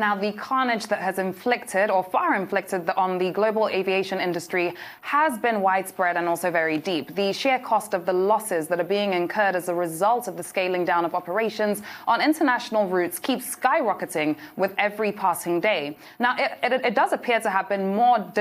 Now, the carnage that has inflicted, or far inflicted, on the global aviation industry has been widespread and also very deep. The sheer cost of the losses that are being incurred as a result of the scaling down of operations on international routes keeps skyrocketing with every passing day. Now, it does appear to have been more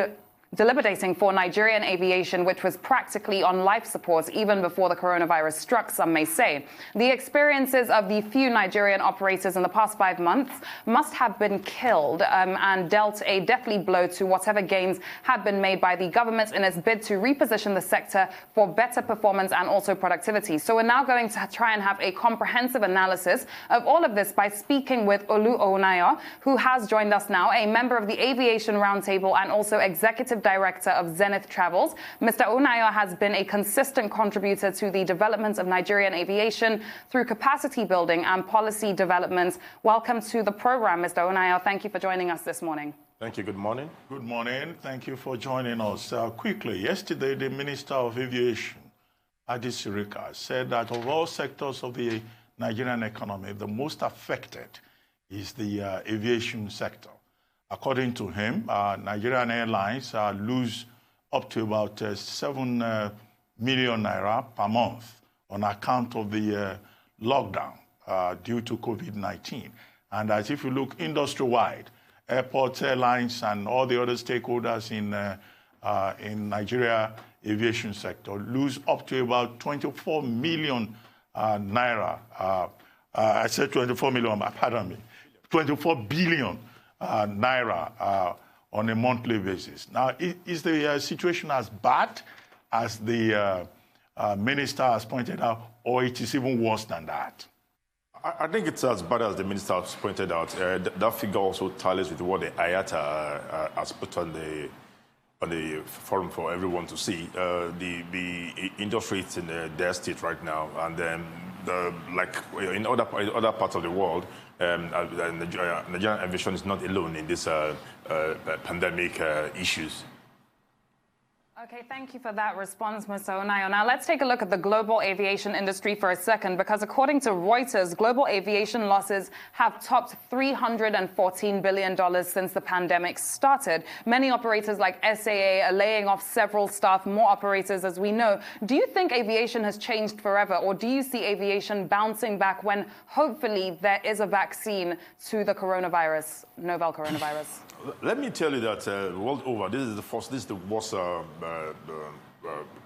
debilitating for Nigerian aviation, which was practically on life support even before the coronavirus struck, some may say. The experiences of the few Nigerian operators in the past 5 months must have been killed and dealt a deathly blow to whatever gains had been made by the government in its bid to reposition the sector for better performance and also productivity. So we're now going to try and have a comprehensive analysis of all of this by speaking with Olu Onayo, who has joined us now, a member of the Aviation Roundtable and also Executive Director of Zenith Travels. Mr. Onayo has been a consistent contributor to the development of Nigerian aviation through capacity building and policy development. Welcome to the program, Mr. Onayo. Thank you for joining us this morning. Thank you. Good morning. Good morning. Thank you for joining us. Quickly, yesterday, the Minister of Aviation, Adi Sirika, said that of all sectors of the Nigerian economy, the most affected is the aviation sector. According to him, Nigerian Airlines lose up to about 7 million naira per month on account of the lockdown due to COVID-19. And as if you look industry-wide, airports, airlines, and all the other stakeholders in Nigeria aviation sector lose up to about 24 million naira. I said 24 million, pardon me, 24 billion naira on a monthly basis. Now, is the situation as bad as the minister has pointed out, or it is even worse than that? I think it's as bad as the minister has pointed out. That figure also tallies with what the IATA has put on the forum for everyone to see. The industry is in their state right now, and like in other parts of the world, Nigerian aviation is not alone in this pandemic issues. Okay, thank you for that response, Mr. Onayo. Now, let's take a look at the global aviation industry for a second, because according to Reuters, global aviation losses have topped $314 billion since the pandemic started. Many operators like SAA are laying off several staff, more operators, as we know. Do you think aviation has changed forever, or do you see aviation bouncing back when hopefully there is a vaccine to the coronavirus, novel coronavirus? Let me tell you that world over, this is the worst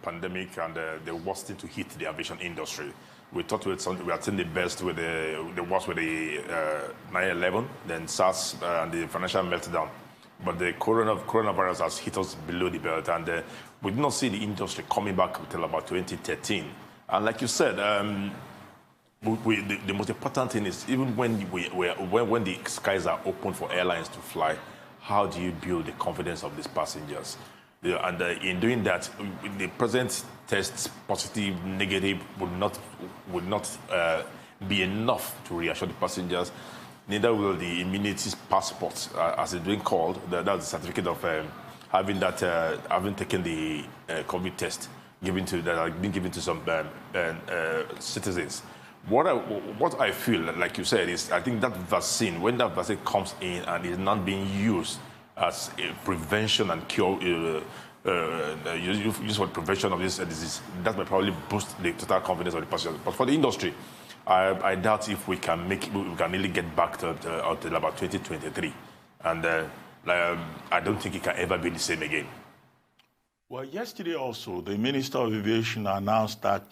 pandemic and the worst thing to hit the aviation industry. We thought we had seen the best with the worst with the 9/11, then SARS and the financial meltdown. But the coronavirus has hit us below the belt, and we did not see the industry coming back until about 2013. And like you said, the most important thing is even when the skies are open for airlines to fly, how do you build the confidence of these passengers? And in doing that, the present tests, positive, negative, would not be enough to reassure the passengers. Neither will the immunity passport, as it's being called, that's the certificate of having taken the COVID test that have been given to some citizens. What I feel, like you said, is I think that vaccine, when that vaccine comes in and is not being used as a prevention and cure, use for prevention of this disease, that may probably boost the total confidence of the passengers. But for the industry, I doubt if we can really get back to until about 2023, and I don't think it can ever be the same again. Well, yesterday also, the Minister of Aviation announced that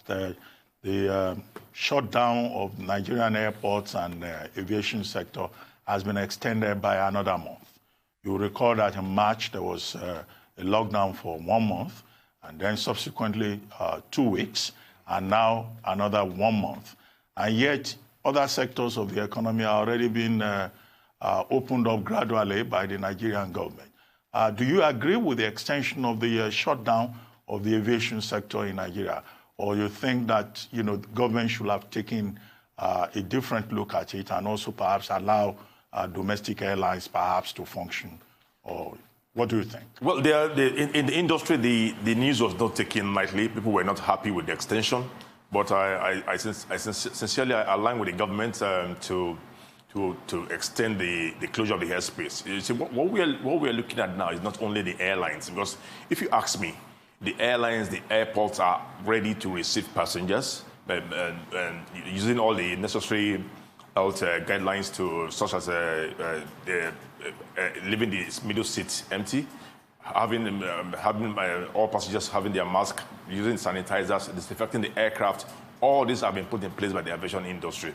the shutdown of Nigerian airports and aviation sector has been extended by another month. You recall that in March there was a lockdown for 1 month, and then subsequently 2 weeks, and now another 1 month. And yet other sectors of the economy are already being opened up gradually by the Nigerian government. Do you agree with the extension of the shutdown of the aviation sector in Nigeria? Or you think that, the government should have taken a different look at it and also perhaps allow domestic airlines perhaps to function? Or what do you think? Well, in the industry, the news was not taken lightly. People were not happy with the extension. But I sincerely align with the government to to extend the closure of the airspace. You see, what we are looking at now is not only the airlines, because if you ask me, the airlines, the airports are ready to receive passengers and using all the necessary health guidelines such as leaving the middle seats empty, having all passengers having their mask, using sanitizers, disinfecting the aircraft. All these have been put in place by the aviation industry.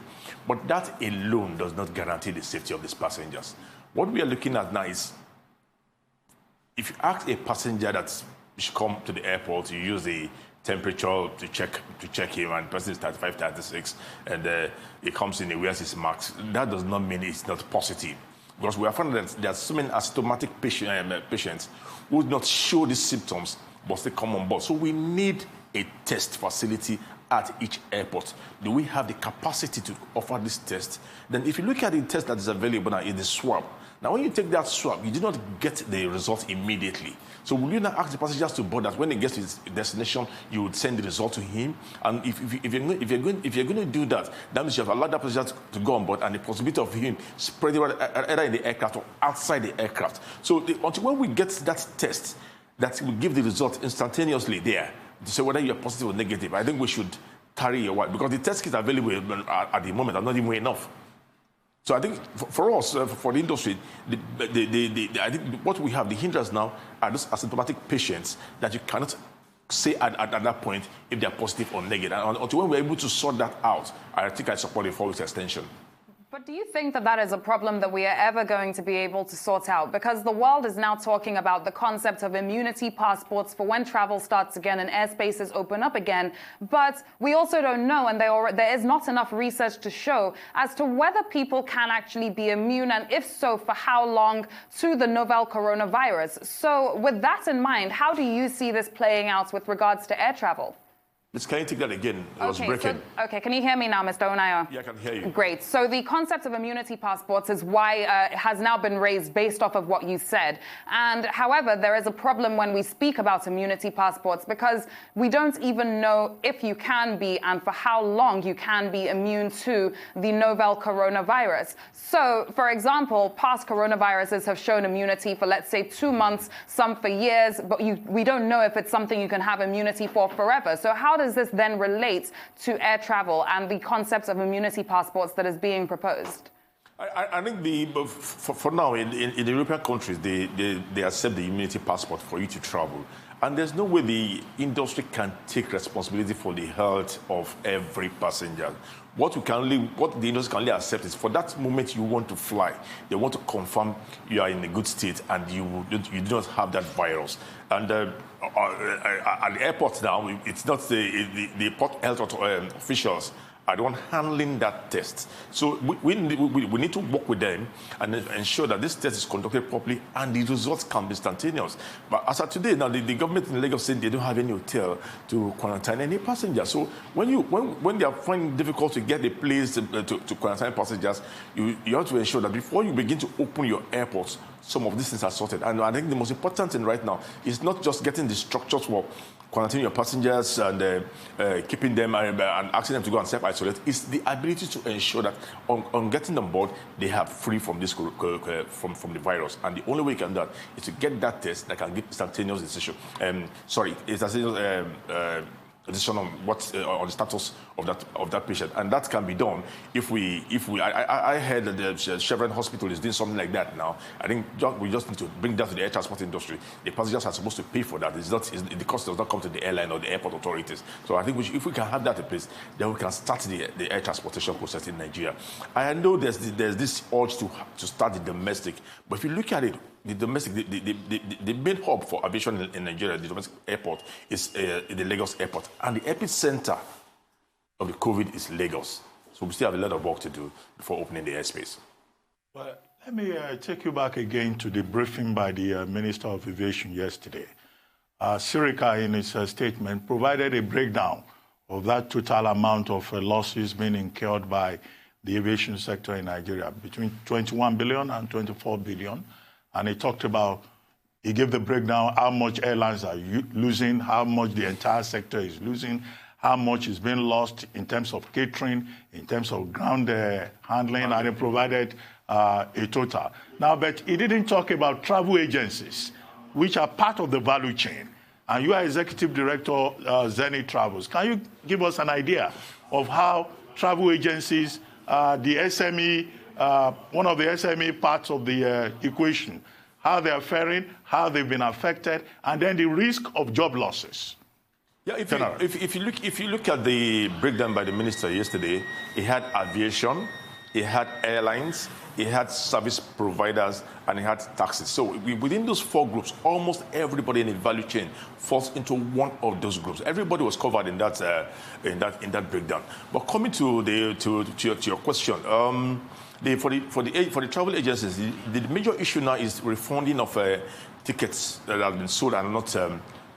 But that alone does not guarantee the safety of these passengers. What we are looking at now is, if you ask a passenger that should come to the airport, you use the temperature to check him, and the person is 35, 36, and he comes in, he wears his mask. That does not mean it's not positive. Because we have found that there are so many asymptomatic patients who do not show these symptoms but still come on board. So we need a test facility at each airport. Do we have the capacity to offer this test? Then if you look at the test that is available now, it's the swab. Now, when you take that swab, you do not get the result immediately. So will you not ask the passengers to board that when he gets to his destination, you would send the result to him? And if you're going to do that, that means you have allowed that passenger to go on board, and the possibility of him spreading either in the aircraft or outside the aircraft. So until when we get that test that will give the result instantaneously there, to say whether you're positive or negative, I think we should carry a while, because the test kits available at the moment are not even enough. So I think for us, for the industry, I think what we have, the hindrance now, are those asymptomatic patients that you cannot say at that point if they are positive or negative. And until when we're able to sort that out, I think I support a 4-week extension. But do you think that that is a problem that we are ever going to be able to sort out? Because the world is now talking about the concept of immunity passports for when travel starts again and airspaces open up again. But we also don't know, and there is not enough research to show as to whether people can actually be immune, and if so, for how long, to the novel coronavirus. So with that in mind, how do you see this playing out with regards to air travel? Can you take that again? It was breaking. Okay, can you hear me now, Mr. Onayo? Yeah, I can hear you. Great. So the concept of immunity passports is why it has now been raised based off of what you said. And however, there is a problem when we speak about immunity passports, because we don't even know if you can be and for how long you can be immune to the novel coronavirus. So, for example, past coronaviruses have shown immunity for, let's say, 2 months, some for years, but we don't know if it's something you can have immunity for forever. So how does this then relate to air travel and the concept of immunity passports that is being proposed? I think for now, in the European countries, they accept the immunity passport for you to travel. And there's no way the industry can take responsibility for the health of every passenger. What the industry can only accept is for that moment you want to fly, they want to confirm you are in a good state and you do not have that virus. And at the airport now, it's not the port health officials are the one handling that test. So we need to work with them and ensure that this test is conducted properly and the results can be instantaneous. But as of today, now the government in Lagos said they don't have any hotel to quarantine any passengers. So when they are finding it difficult to get a place to quarantine passengers, you have to ensure that before you begin to open your airports, some of these things are sorted. And I think the most important thing right now is not just getting the structures for quarantining your passengers and keeping them and asking them to go and self-isolate. It's the ability to ensure that on getting them board, they are free from this from the virus. And the only way you can do that is to get that test that can give instantaneous decision. Decision on on the status of that patient, and that can be done if I heard that the Chevron Hospital is doing something like that now. I think we just need to bring that to the air transport industry. The passengers are supposed to pay for that. The cost does not come to the airline or the airport authorities. So I think if we can have that in place, then we can start the air transportation process in Nigeria. I know there's this urge to start the domestic, but if you look at it, the domestic, the main hub for aviation in Nigeria, the domestic airport, is the Lagos airport. And the epicenter of the COVID is Lagos. So we still have a lot of work to do before opening the airspace. Well, let me take you back again to the briefing by the Minister of Aviation yesterday. Sirika, in his statement, provided a breakdown of that total amount of losses being incurred by the aviation sector in Nigeria, between 21 billion and 24 billion. And he talked about, he gave the breakdown, how much airlines are losing, how much the entire sector is losing, how much is being lost in terms of catering, in terms of ground handling, and he provided a total. Now, but he didn't talk about travel agencies, which are part of the value chain. And you are Executive Director, Zenith Travels. Can you give us an idea of how travel agencies, the SME, one of the SME parts of the equation, how they are faring, how they've been affected, and then the risk of job losses? Yeah, if you look at the breakdown by the minister yesterday, he had aviation, he had airlines, he had service providers, and he had taxis. So within those four groups, almost everybody in the value chain falls into one of those groups. Everybody was covered in that breakdown. But coming to your question, for the travel agencies, the major issue now is refunding of tickets that have been sold and not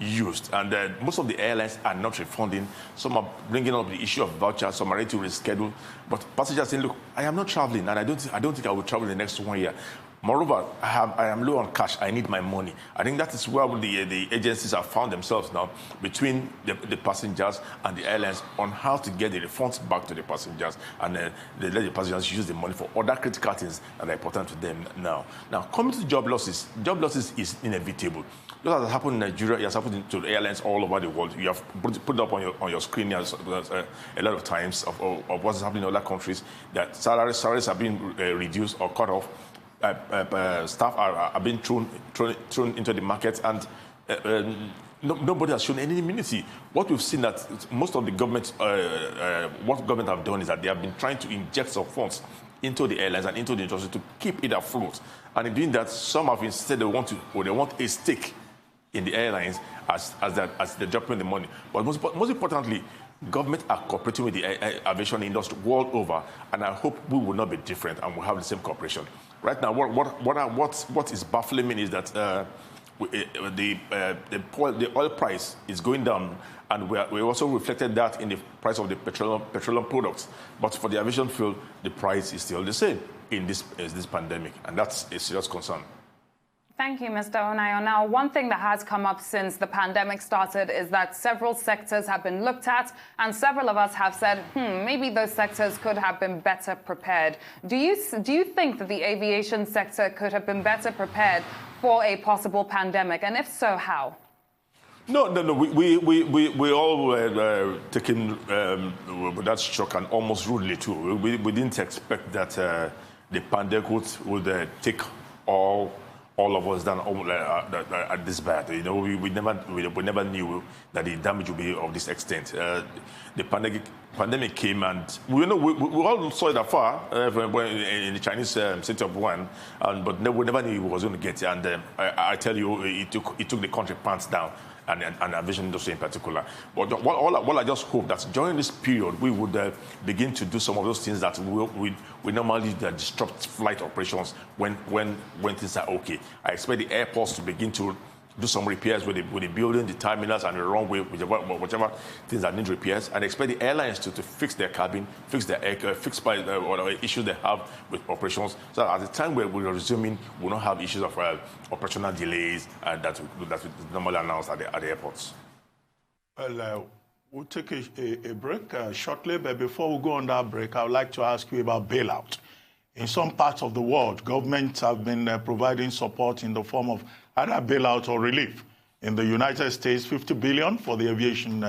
used, and most of the airlines are not refunding. Some are bringing up the issue of vouchers, some are ready to reschedule. But passengers saying, look, I am not traveling, and I don't think I will travel in the next 1 year. Moreover, I am low on cash. I need my money. I think that is where the agencies have found themselves now, between the passengers and the airlines, on how to get the refunds back to the passengers, and they let the passengers use the money for other critical things that are important to them now. Now, coming to job losses is inevitable. This has happened in Nigeria. It has happened to the airlines all over the world. You have put it up on your screen a lot of times of what's happening in other countries, that salaries are being reduced or cut off. Staff are being thrown into the market, and nobody has shown any immunity. What we've seen that most of the government, what government have done is that they have been trying to inject some funds into the airlines and into the industry to keep it afloat. And in doing that, some have insisted they want a stake in the airlines as they're dropping the money. But most importantly, government are cooperating with the aviation industry world over, and I hope we will not be different and we'll have the same cooperation. Right now, what is baffling me is that the oil price is going down, and we also reflected that in the price of the petroleum products. But for the aviation fuel, the price is still the same in this pandemic, and that's a serious concern. Thank you, Mr. Onayo. Now, one thing that has come up since the pandemic started is that several sectors have been looked at, and several of us have said, maybe those sectors could have been better prepared. Do you think that the aviation sector could have been better prepared for a possible pandemic? And if so, how? No. We all were taken with that shock, and almost rudely too. We didn't expect that the pandemic would take all of us down at this bad. You know, we never knew that the damage would be of this extent. The pandemic came, and we all saw it afar in the Chinese city of Wuhan, but we never knew it was going to get. And I tell you, it took the country pants down, and aviation industry in particular. But what I just hope that during this period we would begin to do some of those things that we normally disrupt flight operations when things are okay. I expect the airports to begin to do some repairs with the building, the terminals, and the runway, whichever things that need repairs. And expect the airlines to fix their cabin, fix their fix whatever issues they have with operations. So at the time we're resuming, we'll not have issues of operational delays that we normally announce at the airports. Well, we'll take a break shortly, but before we go on that break, I would like to ask you about bailout. In some parts of the world, governments have been providing support in the form of either bailout or relief. In the United States, $50 billion for the aviation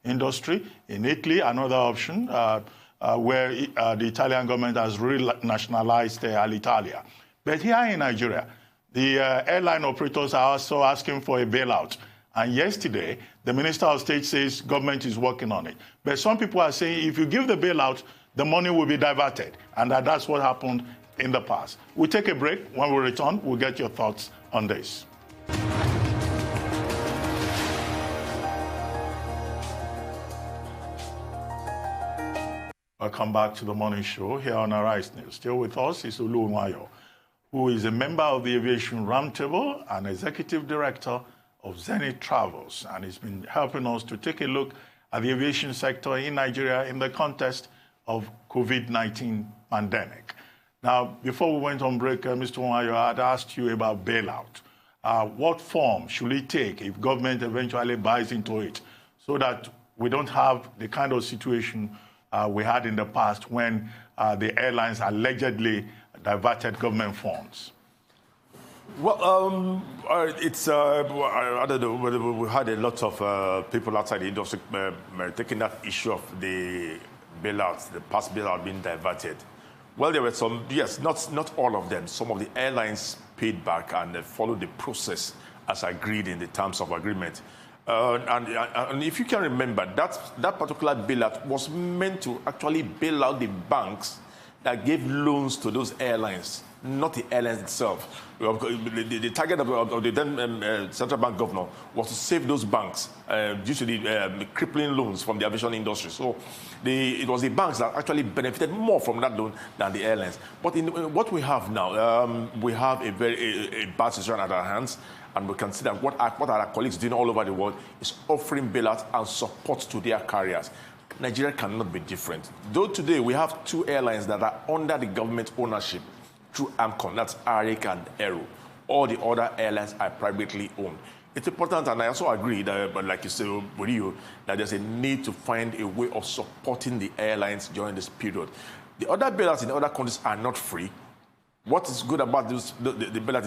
industry. In Italy, another option where the Italian government has renationalized Alitalia. But here in Nigeria, the airline operators are also asking for a bailout. And yesterday, the Minister of State says government is working on it. But some people are saying if you give the bailout, the money will be diverted. And that's what happened in the past. We'll take a break. When we return, we'll get your thoughts on this. Welcome back to the morning show here on Arise News. Still with us is Olu Nwayo, who is a member of the Aviation Roundtable and Executive Director of Zenith Travels. And he's been helping us to take a look at the aviation sector in Nigeria in the context of COVID-19 pandemic. Now, before we went on break, Mr. Nwayo, I had asked you about bailout. What form should it take if government eventually buys into it so that we don't have the kind of situation we had in the past when the airlines allegedly diverted government funds? Well, I don't know whether we had a lot of people outside the industry taking that issue of the bailouts, the past bailout being diverted. Well, there were some, yes, not all of them. Some of the airlines paid back and followed the process as agreed in the terms of agreement. And if you can remember, that particular bailout was meant to actually bail out the banks that gave loans to those airlines, not the airlines itself. The target of the then central bank governor was to save those banks due to the crippling loans from the aviation industry. So it was the banks that actually benefited more from that loan than the airlines. But in what we have now, we have a very bad situation at our hands. And we can see that what our colleagues doing all over the world is offering bailouts and support to their carriers. Nigeria cannot be different. Though today we have two airlines that are under the government ownership through AMCON, that's ARIC and Aero. All the other airlines are privately owned. It's important, and I also agree that, but like you say, with you, that there's a need to find a way of supporting the airlines during this period. The other bailouts in other countries are not free. What is good about the bailout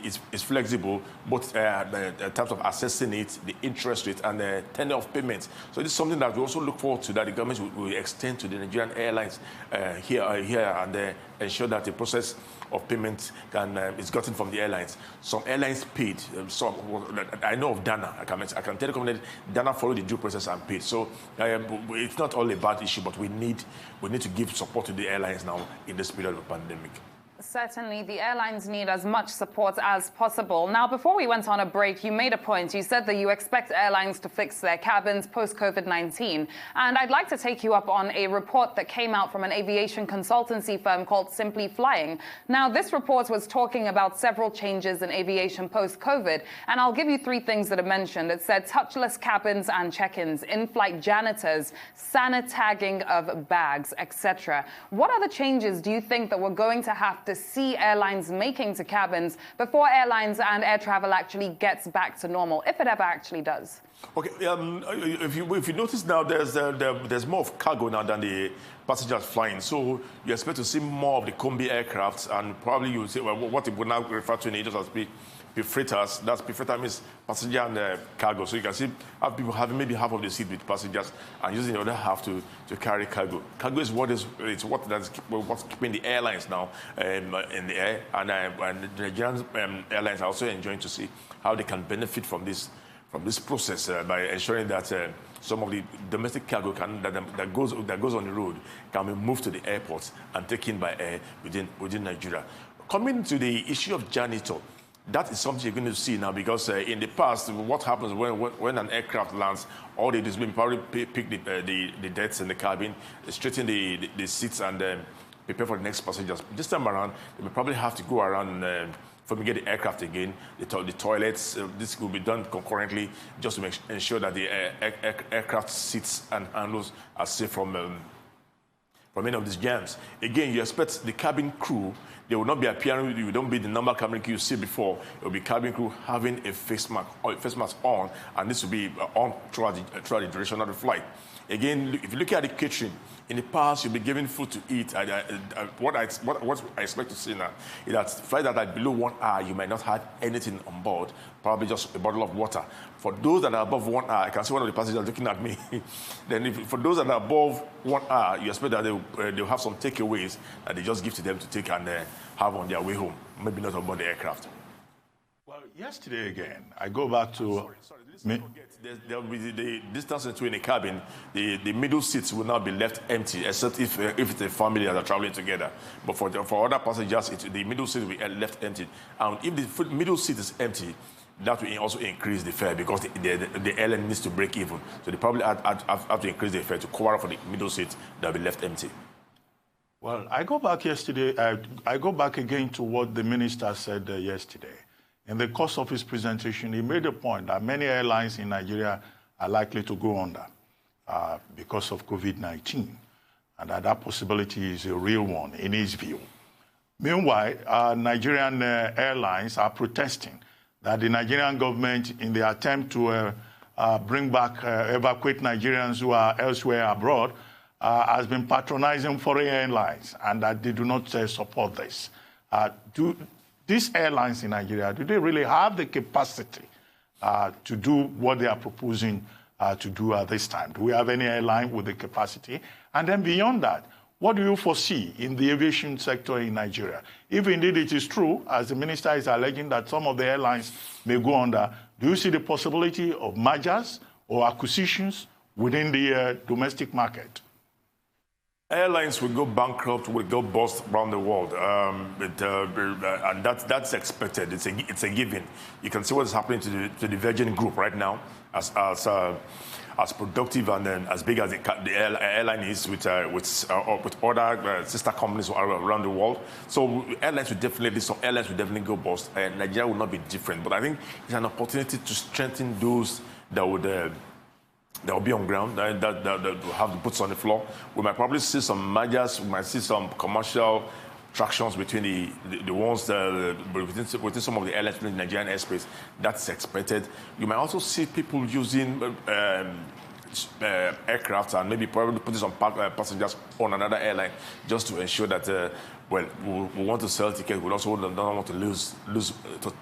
is it's flexible, both in terms of assessing it, the interest rate, and the tenure of payments. So this is something that we also look forward to, that the government will extend to the Nigerian airlines here and ensure that the process of payment is gotten from the airlines. Some airlines paid. Some I know of Dana. I can tell the company Dana followed the due process and paid. So it's not all a bad issue, but we need to give support to the airlines now in this period of pandemic. Certainly, the airlines need as much support as possible. Now, before we went on a break, you made a point. You said that you expect airlines to fix their cabins post-COVID-19. And I'd like to take you up on a report that came out from an aviation consultancy firm called Simply Flying. Now, this report was talking about several changes in aviation post-COVID. And I'll give you three things that are mentioned. It said touchless cabins and check-ins, in-flight janitors, sanitagging of bags, etc. What other changes do you think that we're going to have to see airlines making to cabins before airlines and air travel actually gets back to normal, if it ever actually does? Okay, if you notice now, there's more of cargo now than the passengers flying. So you expect to see more of the Combi aircrafts, and probably you see what it would now refer to in the industry as P-freighters. That's P-freighter means passenger and cargo. So you can see people having maybe half of the seat with passengers and using the other half to carry cargo. Cargo is what's keeping the airlines now in the air, and the Nigerian airlines are also enjoying to see how they can benefit from this process by ensuring that some of the domestic cargo that goes on the road can be moved to the airports and taken by air within Nigeria. Coming to the issue of janitor, that is something you're going to see now, because in the past, what happens when an aircraft lands, all they do is probably pick the deaths in the cabin, straighten the seats, and prepare for the next passengers. This time around, they will probably have to go around and fumigate the aircraft again, the toilets. This will be done concurrently just to ensure that the aircraft seats and handles are safe from any of these jams. Again, you expect the cabin crew, they will not be appearing, you don't be the normal cabin crew you see before. It will be cabin crew having a face mask on, and this will be on throughout the duration of the flight. Again, if you look at the kitchen, in the past, you'll be given food to eat. What I expect to see now is that flights that are below 1 hour, you might not have anything on board, probably just a bottle of water. For those that are above 1 hour, I can see one of the passengers looking at me. Then for those that are above 1 hour, you expect that they'll have some takeaways that they just give to them to take and have on their way home, maybe not on board the aircraft. Well, yesterday again, I go back to... Sorry, there will be the distance between the cabin. The middle seats will not be left empty, except if it's a family that are traveling together. But for other passengers, the middle seat will be left empty. And if the middle seat is empty, that will also increase the fare, because the airline needs to break even. So they probably have to increase the fare to cover up for the middle seat that will be left empty. Well, I go back yesterday. I go back again to what the minister said yesterday. In the course of his presentation, he made a point that many airlines in Nigeria are likely to go under because of COVID-19, and that possibility is a real one in his view. Meanwhile, Nigerian airlines are protesting that the Nigerian government, in the attempt to bring back, evacuate Nigerians who are elsewhere abroad, has been patronizing foreign airlines, and that they do not support this. Do these airlines in Nigeria, do they really have the capacity to do what they are proposing to do at this time? Do we have any airline with the capacity? And then beyond that, what do you foresee in the aviation sector in Nigeria? If indeed it is true, as the minister is alleging, that some of the airlines may go under, do you see the possibility of mergers or acquisitions within the domestic market? Airlines will go bankrupt, will go bust around the world, and that's expected. It's a given. You can see what's happening to the Virgin Group right now, as productive and then as big as the airline is with other sister companies around the world. So some airlines will definitely go bust. Nigeria will not be different. But I think it's an opportunity to strengthen those that will be on ground, that will have the boots on the floor. We might probably see some mergers. We might see some commercial tractions between the ones within some of the airlines in the Nigerian airspace. That's expected. You might also see people using aircraft and maybe probably putting some passengers on another airline just to ensure that we want to sell tickets. We also don't want to lose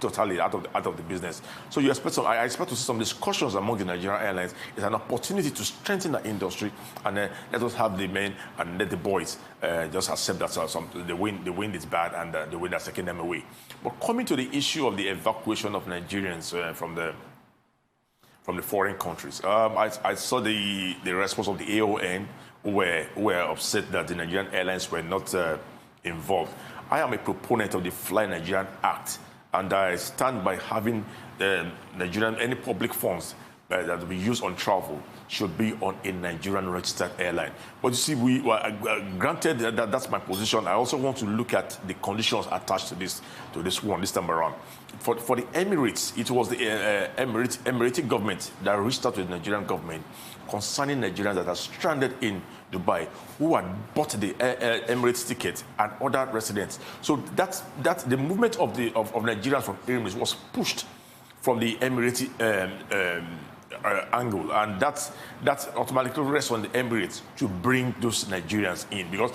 totally out of the business. So I expect to see some discussions among the Nigerian airlines. It's an opportunity to strengthen the industry, and let us have the men and let the boys just accept that the wind is bad and the wind has taken them away. But coming to the issue of the evacuation of Nigerians from the foreign countries, I saw the response of the AON, who were upset that the Nigerian airlines were not involved. I am a proponent of the Fly Nigerian Act, and I stand by having any public funds that we use on travel should be on a Nigerian registered airline. But you see, granted that's my position, I also want to look at the conditions attached to this one this time around. For the Emirates, it was the Emirati government that reached out to the Nigerian government concerning Nigerians that are stranded in Dubai who had bought the Emirates ticket and other residents. So that's the movement of Nigerians from Emirates was pushed from the Emirati angle, and that's automatically rests on the Emirates to bring those Nigerians in, because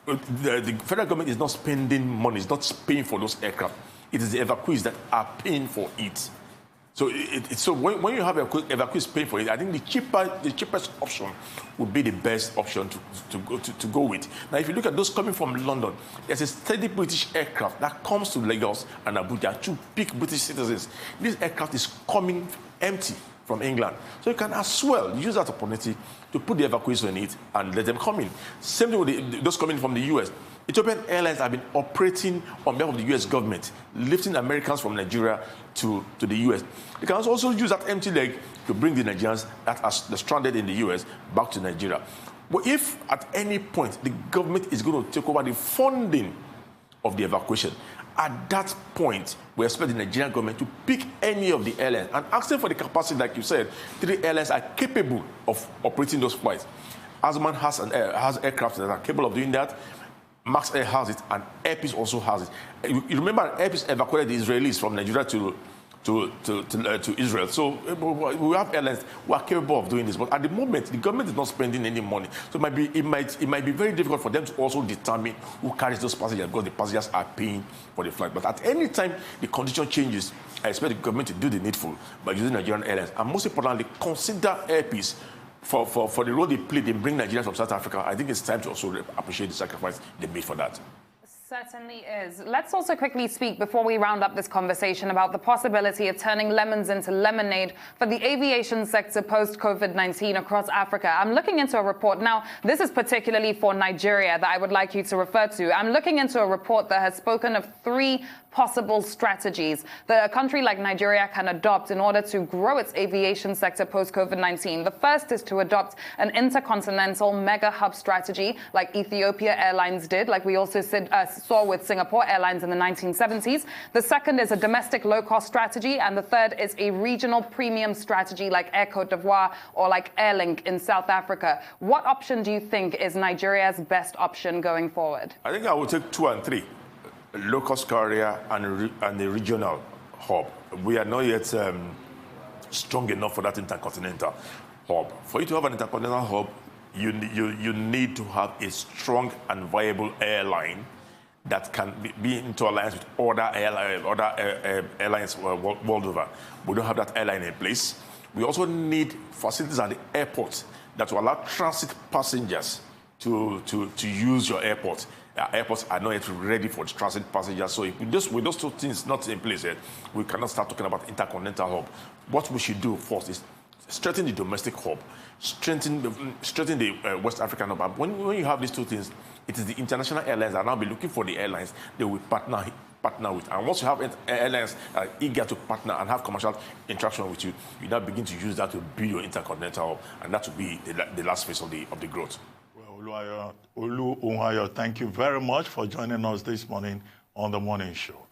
the federal government is not spending money, it's not paying for those aircraft. It is the evacuees that are paying for it. So when you have evacuees paying for it, I think the cheapest option would be the best option to go with. Now, if you look at those coming from London, there's a steady British aircraft that comes to Lagos and Abuja to pick British citizens. This aircraft is coming empty from England. So you can as well use that opportunity to put the evacuees on it and let them come in. Same thing with those coming from the US. Ethiopian Airlines have been operating on behalf of the US government, lifting Americans from Nigeria to the US. You can also use that empty leg to bring the Nigerians that are stranded in the US back to Nigeria. But if at any point the government is going to take over the funding of the evacuation, at that point, we expect the Nigerian government to pick any of the airlines and ask them for the capacity, like you said. 3 airlines are capable of operating those flights. Azman has aircraft that are capable of doing that. Max Air has it, and Air Peace also has it. You remember, Air Peace evacuated the Israelis from Nigeria to Israel. So we have airlines who are capable of doing this. But at the moment, the government is not spending any money. So it might be very difficult for them to also determine who carries those passengers, because the passengers are paying for the flight. But at any time the condition changes, I expect the government to do the needful by using Nigerian airlines. And most importantly, consider Air Peace for the role they played in bringing Nigerians from South Africa. I think it's time to also appreciate the sacrifice they made for that. Certainly is. Let's also quickly speak, before we round up this conversation, about the possibility of turning lemons into lemonade for the aviation sector post-COVID-19 across Africa. I'm looking into a report. Now, this is particularly for Nigeria that I would like you to refer to. I'm looking into a report that has spoken of 3 possible strategies that a country like Nigeria can adopt in order to grow its aviation sector post-COVID-19. The first is to adopt an intercontinental mega hub strategy like Ethiopia Airlines did, like we also saw with Singapore Airlines in the 1970s. The second is a domestic low-cost strategy, and the third is a regional premium strategy like Air Cote d'Ivoire or like Airlink in South Africa. What option do you think is Nigeria's best option going forward? I think I will take 2 and 3. Low-cost carrier and the regional hub. We are not yet strong enough for that intercontinental hub. For you to have an intercontinental hub, you need to have a strong and viable airline that can be into alliance with other airlines world over. We don't have that airline in place. We also need facilities at the airport that will allow transit passengers to use your airport. Airports are not yet ready for the transit passengers. So with those two things not in place yet, we cannot start talking about intercontinental hub. What we should do first is strengthen the domestic hub, strengthen the West African hub. When you have these two things, it is the international airlines that now be looking for the airlines they will partner with. And once you have airlines that are eager to partner and have commercial interaction with you, you now begin to use that to build your intercontinental hub, and that will be the last phase of the growth. Well, Olu Onwayo, thank you very much for joining us this morning on The Morning Show.